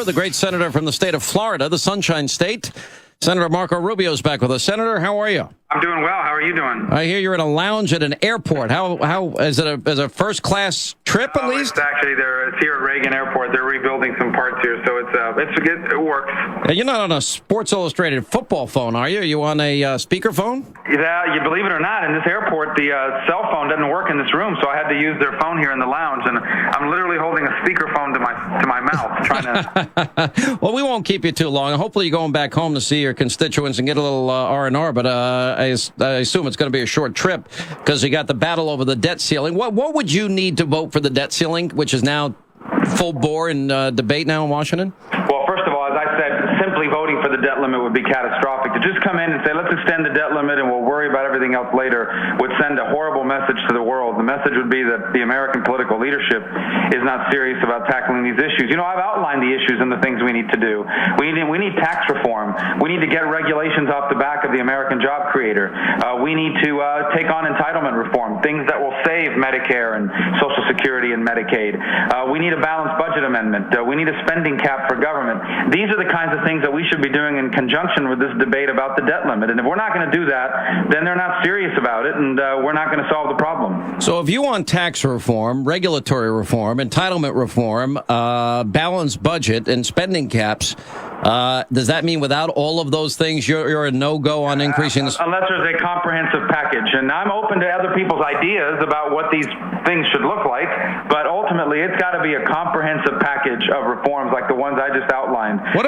The great senator from the state of Florida, the Sunshine State. Senator Marco Rubio is back with us. Senator, how are you? I'm doing well. How are you doing? I hear you're in a lounge at an airport. How is it a first class trip at least? It's actually it's here at Reagan Airport. They're rebuilding some parts here, so it works. You're not on a Sports Illustrated football phone, are you? Are you on a speakerphone? Yeah, you believe it or not, in this airport, the cell phone doesn't work in this room, so I had to use their phone here in the lounge, and I'm literally holding a speakerphone to my mouth, trying to. Well, we won't keep you too long. Hopefully, you're going back home to see your constituents and get a little R&R. But I assume it's going to be a short trip because you got the battle over the debt ceiling. What would you need to vote for the debt ceiling, which is now full bore in debate now in Washington? Well, first of all, as I said, simply voting for the debt limit would be catastrophic. To just come in and say, let's extend the debt limit and we'll worry about everything else later would send a horrible message to the world. The message would be that the American political leadership is not serious about tackling these issues. You know, I've outlined the issues and the things we need to do. We need tax reform. We need to get regulations off the back of the American job creator. We need to take on entitlement reform, things that will save Medicare and Social Security and Medicaid. We need a balanced budget amendment. We need a spending cap for government. These are the kinds of things that we should be doing in conjunction with this debate about the debt limit. And if we're not going to do that, then they're not serious about it, and we're not going to solve the problem. So if you want tax reform, regulatory reform, entitlement reform, balanced budget, and spending caps, does that mean without all of those things, you're a no-go on increasing this? Unless there's a comprehensive package. And I'm open to other people's ideas about what these things should look like, but ultimately it's got to be a comprehensive package of reforms like the ones I just outlined. What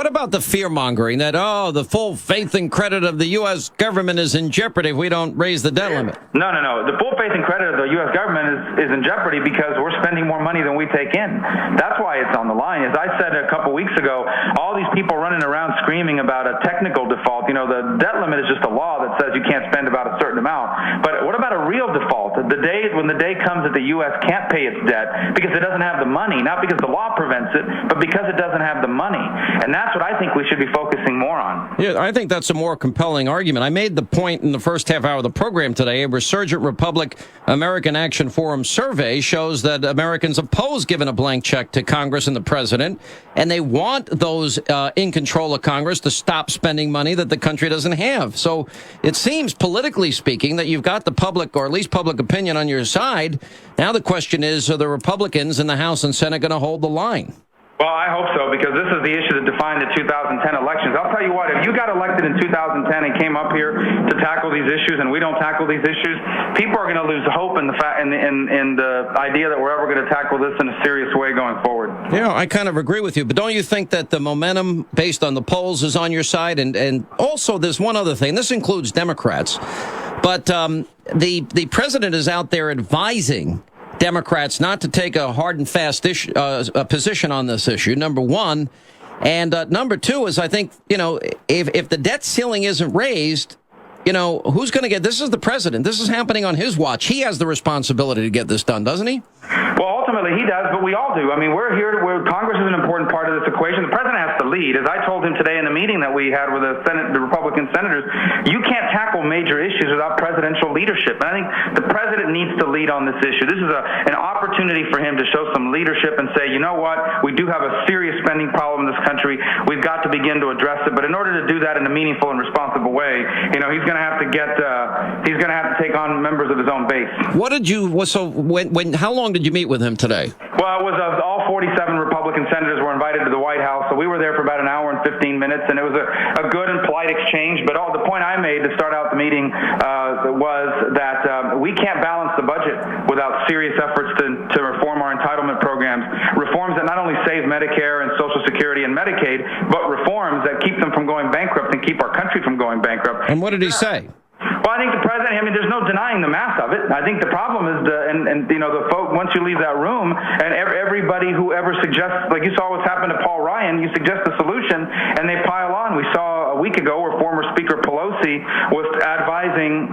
about the fear-mongering that, the full faith and credit of the U.S. government is in jeopardy if we don't raise the debt limit? No. The full faith and credit of the U.S. government is in jeopardy because we're spending more money than we take in. That's why it's on the line. As I said a couple weeks ago, all these people running around screaming about a technical default. You know, the debt limit is just a law that says you can't spend about a certain amount. But what about a real default? When the day comes that the U.S. can't pay its debt because it doesn't have the money, not because the law prevents it, but because it doesn't have the money. And that's what I think we should be focusing more on. Yeah, I think that's a more compelling argument. I made the point in the first half hour of the program today. A Resurgent Republic American Action Forum survey shows that Americans oppose giving a blank check to Congress and the president, and they want those in control of Congress to stop spending money that the country doesn't have. So it seems, politically speaking, that you've got the public, or at least public opinion, on your side. Now the question is, are the Republicans in the House and Senate going to hold the line? Well, I hope so, because this is the issue that defined the 2010 elections. I'll tell you what, if you got elected in 2010 and came up here to tackle these issues and we don't tackle these issues, people are going to lose hope in the idea that we're ever going to tackle this in a serious way going forward. Yeah, I kind of agree with you, but don't you think that the momentum based on the polls is on your side? And also there's one other thing. This includes Democrats, but the president is out there advising Democrats not to take a hard and fast position on this issue, number one. And number two is, I think, if the debt ceiling isn't raised, who's going to get, this is the president. This is happening on his watch. He has the responsibility to get this done, doesn't he? Well, ultimately he does, but we all do. I mean, we're here Congress is an important part of this equation. The president has to lead. As I told him today in the meeting that we had with the Republican senators, you can't tackle major issues without presidential leadership. And I think the president needs to lead on this issue. This is an opportunity for him to show some leadership and say, you know what, we do have a serious spending problem in this country. We've got to begin to address it. But in order to do that in a meaningful and responsible way, he's going to have to take on members of his own base. How long did you meet with him today? Well, it was all 47 Republican senators were invited to the White House, so we were there for about an hour and 15 minutes, and it was a good and polite exchange. But the point I made to start out the meeting was that we can't balance the budget without serious efforts to reform our entitlement programs, reforms that not only save Medicare and Social Security and Medicaid, but reforms that keep them from going bankrupt and keep our country from going bankrupt. And what did he say? Well, I think the president, there's no denying the math of it. I think the problem is the folk, once you leave that room, and everybody who ever suggests, like you saw what's happened to Paul Ryan, you suggest a solution, and they pile on. We saw a week ago where former Speaker Pelosi was advising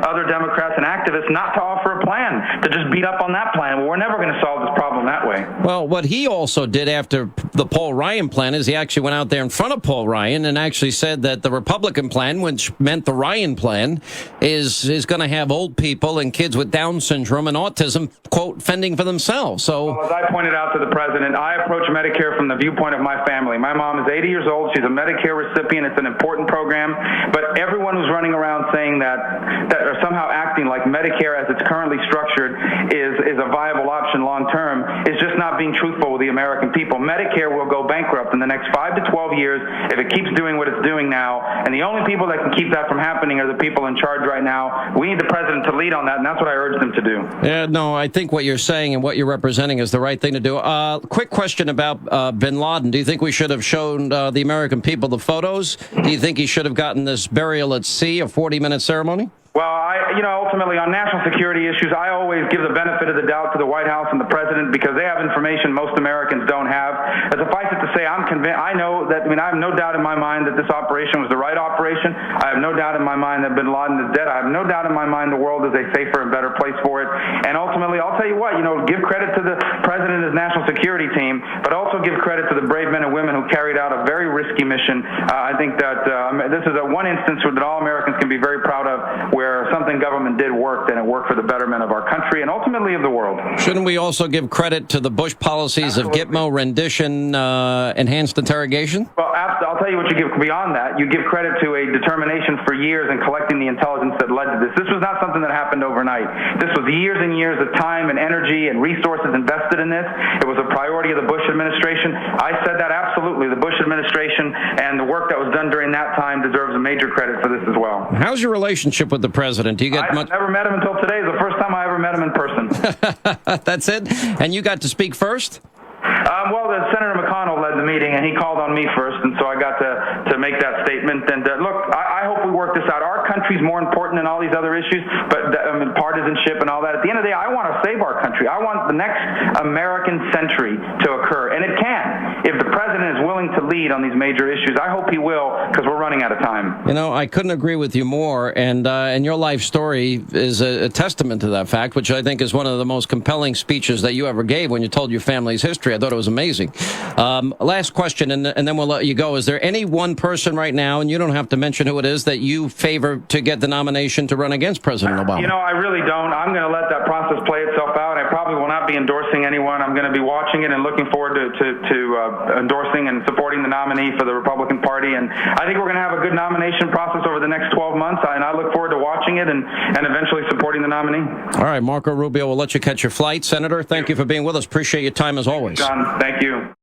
other Democrats and activists not to offer a plan, to just beat up on that plan. Well, we're never going to solve this problem that way. Well, what he also did after the Paul Ryan plan is he actually went out there in front of Paul Ryan and actually said that the Republican plan, which meant the Ryan plan, is going to have old people and kids with Down syndrome and autism, quote, fending for themselves. So, well, as I pointed out to the president, I approach Medicare from the viewpoint of my family. My mom is 80 years old. She's a Medicare recipient. It's an important program. But everyone who's running around saying that or somehow acting like Medicare as it's currently structured is a viable option long term is just not being truthful with the American people. Medicare will go bankrupt in the next 5 to 12 years if it keeps doing what it's doing now. And the only people that can keep that from happening are the people in charge right now. We need the president to lead on that, and that's what I urge them to do. Yeah, no, I think what you're saying and what you're representing is the right thing to do. Quick question about bin Laden. Do you think we should have shown the American people the photos? Do you think he should have gotten this burial at sea, a 40-minute ceremony? Well, ultimately on national security issues, I always give the benefit of the doubt to the White House and the president because they have information most Americans don't have. Suffice it to say, I'm convinced. I have no doubt in my mind that this operation was the right operation. I have no doubt in my mind that bin Laden is dead. I have no doubt in my mind the world is a safer and better place for it. And ultimately, I'll tell you what, give credit to the president and his national security team, but also give credit to the brave men and women who carried out a very risky mission. I think that this is one instance that all Americans can be very proud of, where something government did work, and it worked for the betterment of our country and ultimately of the world. Shouldn't we also give credit to the Bush policies Absolutely. of Gitmo, rendition, enhanced interrogation? Well, I'll tell you what you give beyond that. You give credit to a determination for years in collecting the intelligence that led to this. This was not something that happened overnight. This was years and years of time and energy and resources invested in this. It was a priority of the Bush administration. I said that absolutely. The Bush administration and the work that was done during that time deserves a major credit for this as well. How's your relationship with the president? Do you get much? I've never met him until today. It's the first time I ever met him in person. That's it? And you got to speak first? Well, Senator McConnell led the meeting, and he called on me first, and so I got to make that statement. And look, I hope we work this out. Our country's more important than all these other issues, but partisanship and all that. At the end of the day, I want to save our country. I want the next American century to occur, and it can if the president is willing to lead on these major issues. I hope he will, because we're running out of time. I couldn't agree with you more, and your life story is a testament to that fact, which I think is one of the most compelling speeches that you ever gave when you told your family's history. I thought it was amazing. Last question, and then we'll let you go. Is there any one person right now, and you don't have to mention who it is, that you favor to get the nomination to run against President Obama? I really don't. I'm going to let that process play itself out. I probably will not be endorsing anyone. I'm going to be watching it and looking forward to endorsing and supporting the nominee for the Republican Party. And I think we're going to have a good nomination process over the next 12 months, and I look forward to watching it and eventually supporting the nominee. All right, Marco Rubio, we'll let you catch your flight. Senator, thank you for being with us. Appreciate your time as always. John, thank you.